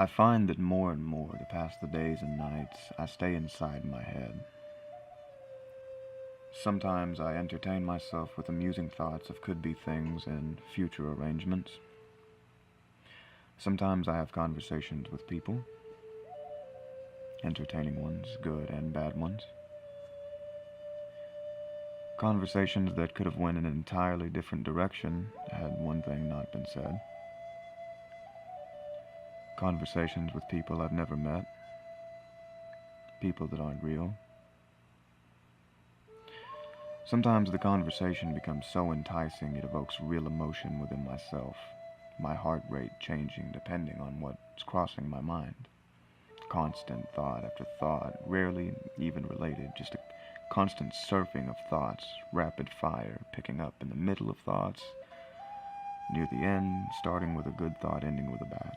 I find that more and more to pass the days and nights, I stay inside my head. Sometimes I entertain myself with amusing thoughts of could-be things and future arrangements. Sometimes I have conversations with people, entertaining ones, good and bad ones. Conversations that could have went in an entirely different direction had one thing not been said. Conversations with people I've never met, people that aren't real. Sometimes the conversation becomes so enticing it evokes real emotion within myself, my heart rate changing depending on what's crossing my mind. Constant thought after thought, rarely even related, just a constant surfing of thoughts, rapid fire, picking up in the middle of thoughts, near the end, starting with a good thought, ending with a bad.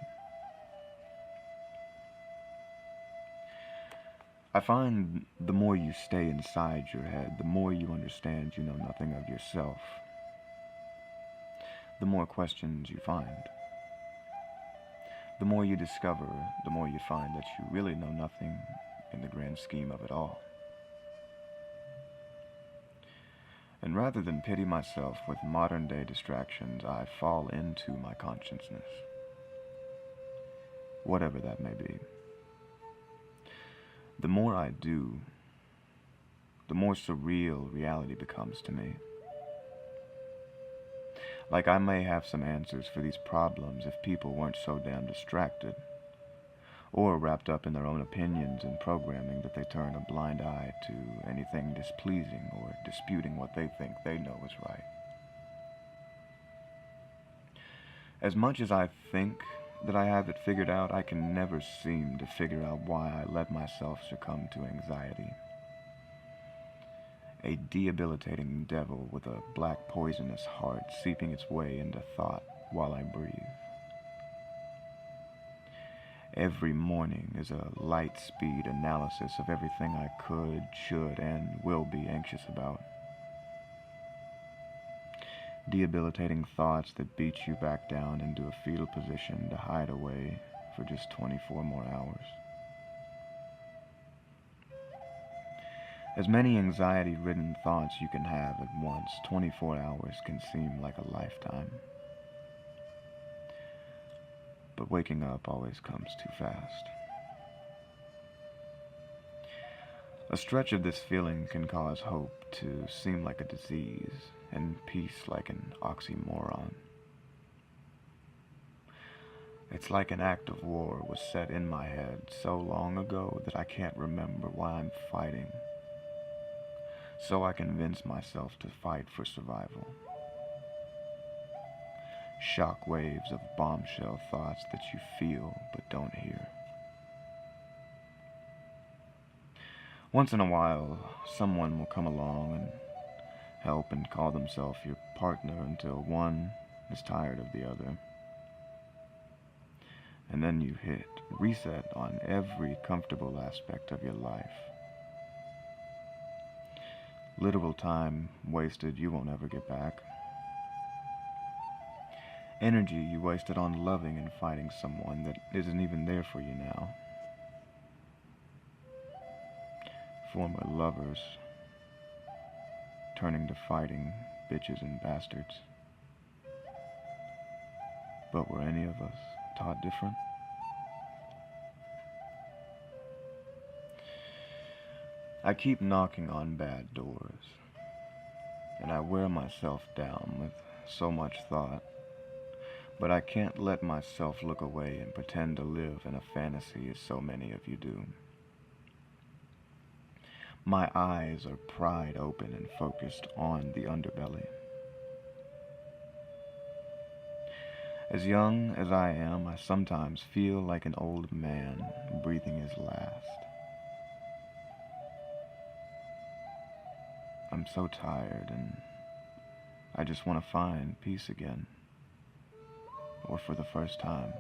I find the more you stay inside your head, the more you understand you know nothing of yourself, the more questions you find. The more you discover, the more you find that you really know nothing in the grand scheme of it all. And rather than pity myself with modern-day distractions, I fall into my consciousness, whatever that may be. The more I do, the more surreal reality becomes to me. Like I may have some answers for these problems if people weren't so damn distracted, or wrapped up in their own opinions and programming that they turn a blind eye to anything displeasing or disputing what they think they know is right. As much as I think that I have it figured out, I can never seem to figure out why I let myself succumb to anxiety. A debilitating devil with a black poisonous heart seeping its way into thought while I breathe. Every morning is a light-speed analysis of everything I could, should, and will be anxious about. Debilitating thoughts that beat you back down into a fetal position to hide away for just 24 more hours. As many anxiety-ridden thoughts you can have at once, 24 hours can seem like a lifetime. But waking up always comes too fast. A stretch of this feeling can cause hope to seem like a disease, and peace like an oxymoron. It's like an act of war was set in my head so long ago that I can't remember why I'm fighting. So I convince myself to fight for survival. Shock waves of bombshell thoughts that you feel but don't hear. Once in a while, someone will come along and help and call themselves your partner until one is tired of the other. And then you hit reset on every comfortable aspect of your life. Literal time wasted you won't ever get back. Energy you wasted on loving and fighting someone that isn't even there for you now. Former lovers turning to fighting bitches and bastards. But were any of us taught different? I keep knocking on bad doors, and I wear myself down with so much thought, but I can't let myself look away and pretend to live in a fantasy as so many of you do. My eyes are pried open and focused on the underbelly. As young as I am, I sometimes feel like an old man breathing his last. I'm so tired and I just want to find peace again. Or for the first time.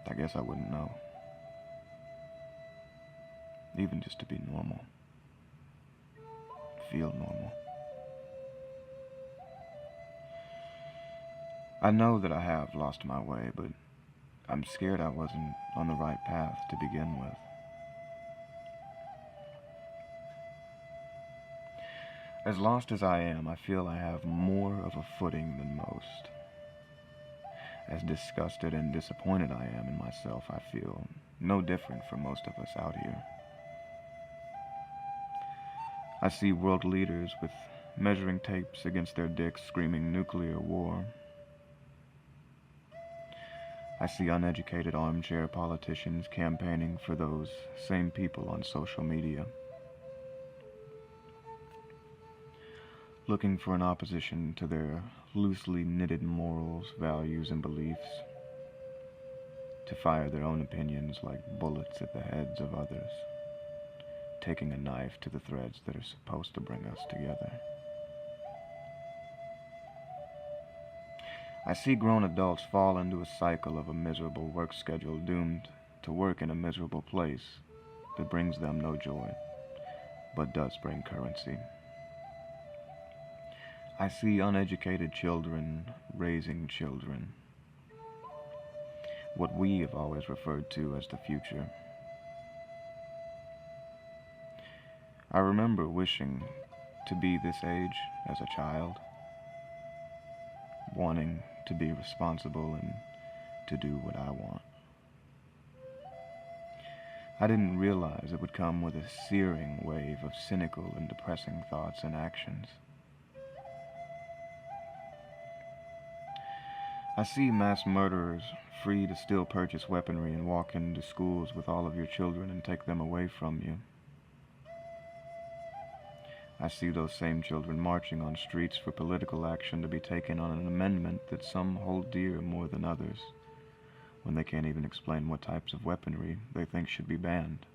I guess I wouldn't know. Even just to be normal. Feel normal. I know that I have lost my way, but I'm scared I wasn't on the right path to begin with. As lost as I am, I feel I have more of a footing than most. As disgusted and disappointed I am in myself, I feel no different from most of us out here. I see world leaders with measuring tapes against their dicks screaming nuclear war. I see uneducated armchair politicians campaigning for those same people on social media, looking for an opposition to their loosely knitted morals, values, and beliefs, to fire their own opinions like bullets at the heads of others, taking a knife to the threads that are supposed to bring us together. I see grown adults fall into a cycle of a miserable work schedule doomed to work in a miserable place that brings them no joy, but does bring currency. I see uneducated children raising children, what we have always referred to as the future. I remember wishing to be this age as a child, wanting to be responsible and to do what I want. I didn't realize it would come with a searing wave of cynical and depressing thoughts and actions. I see mass murderers free to still purchase weaponry and walk into schools with all of your children and take them away from you. I see those same children marching on streets for political action to be taken on an amendment that some hold dear more than others, when they can't even explain what types of weaponry they think should be banned.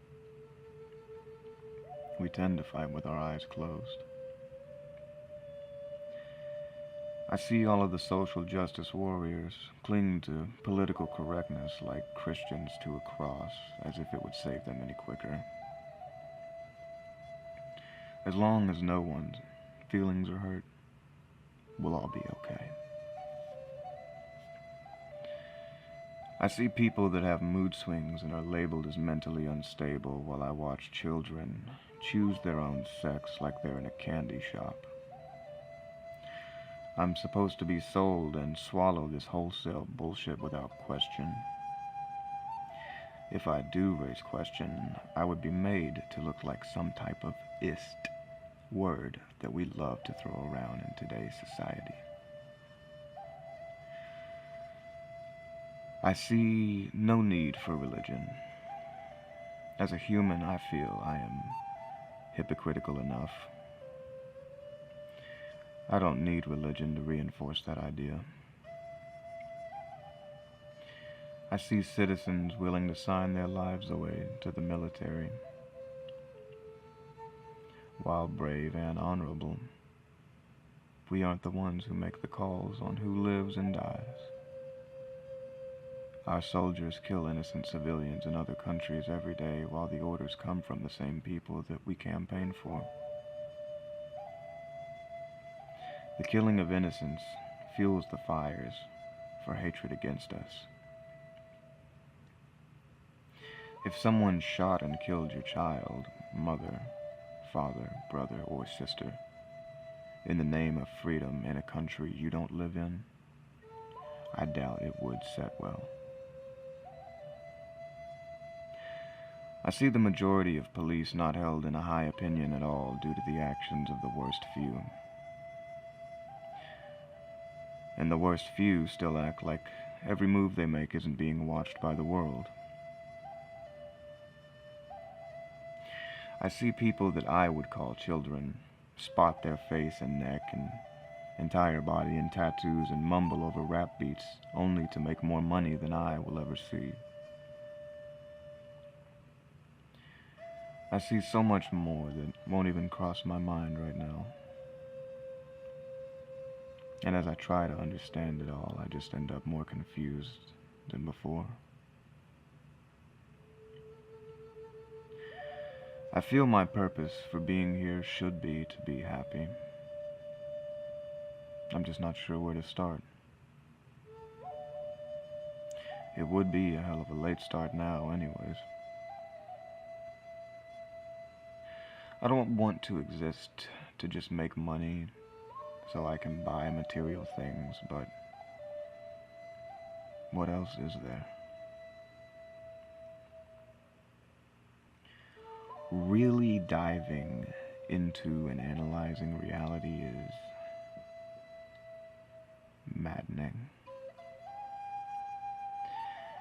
We tend to fight with our eyes closed. I see all of the social justice warriors cling to political correctness like Christians to a cross, as if it would save them any quicker. As long as no one's feelings are hurt, we'll all be okay. I see people that have mood swings and are labeled as mentally unstable while I watch children choose their own sex like they're in a candy shop. I'm supposed to be sold and swallow this wholesale bullshit without question. If I do raise question, I would be made to look like some type of ist word that we love to throw around in today's society. I see no need for religion. As a human, I feel I am hypocritical enough. I don't need religion to reinforce that idea. I see citizens willing to sign their lives away to the military. While brave and honorable, we aren't the ones who make the calls on who lives and dies. Our soldiers kill innocent civilians in other countries every day while the orders come from the same people that we campaign for. The killing of innocents fuels the fires for hatred against us. If someone shot and killed your child, mother, father, brother, or sister, in the name of freedom in a country you don't live in, I doubt it would set well. I see the majority of police not held in a high opinion at all due to the actions of the worst few. And the worst few still act like every move they make isn't being watched by the world. I see people that I would call children spot their face and neck and entire body in tattoos and mumble over rap beats only to make more money than I will ever see. I see so much more that won't even cross my mind right now. And as I try to understand it all, I just end up more confused than before. I feel my purpose for being here should be to be happy. I'm just not sure where to start. It would be a hell of a late start now, anyways. I don't want to exist to just make money so I can buy material things, but what else is there? Really diving into and analyzing reality is maddening.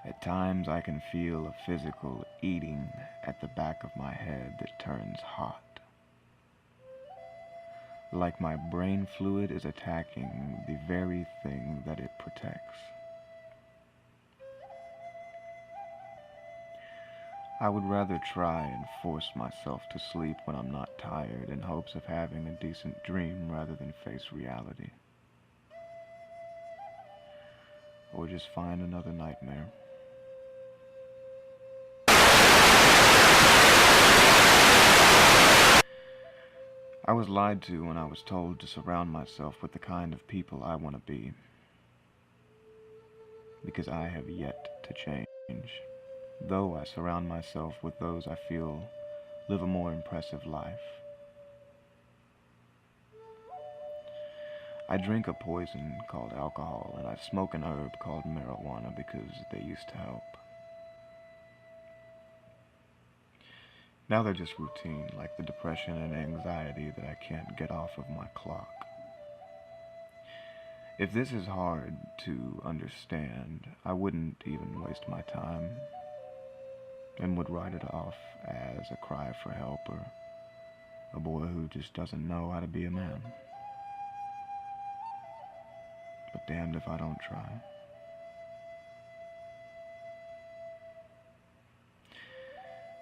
At times I can feel a physical eating at the back of my head that turns hot. Like my brain fluid is attacking the very thing that it protects. I would rather try and force myself to sleep when I'm not tired in hopes of having a decent dream rather than face reality. Or just find another nightmare. I was lied to when I was told to surround myself with the kind of people I want to be. Because I have yet to change. Though I surround myself with those I feel live a more impressive life. I drink a poison called alcohol, and I smoke an herb called marijuana because they used to help. Now they're just routine, like the depression and anxiety that I can't get off of my clock. If this is hard to understand, I wouldn't even waste my time and would write it off as a cry for help or a boy who just doesn't know how to be a man. But damned if I don't try.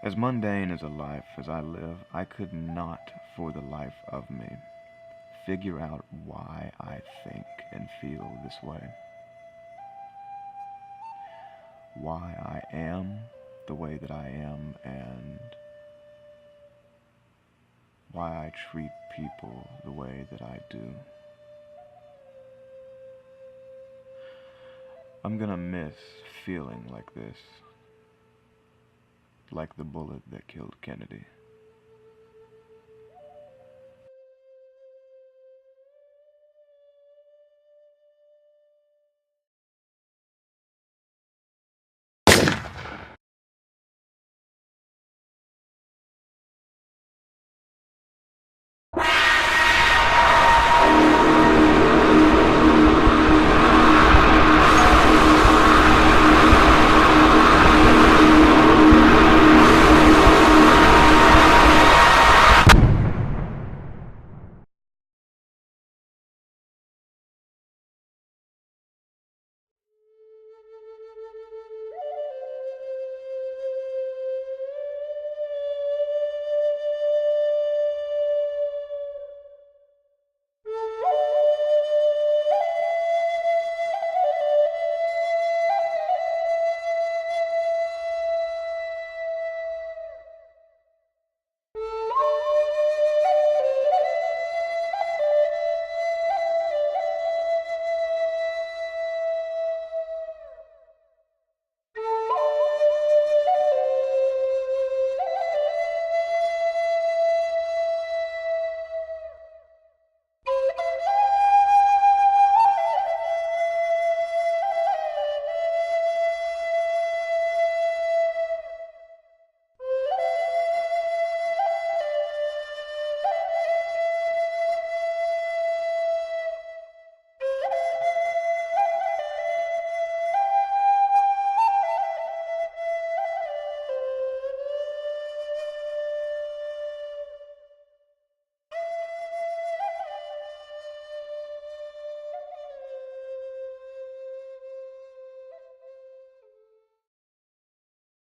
As mundane as a life as I live, I could not, for the life of me, figure out why I think and feel this way. Why I am the way that I am, and why I treat people the way that I do. I'm gonna miss feeling like this, like the bullet that killed Kennedy.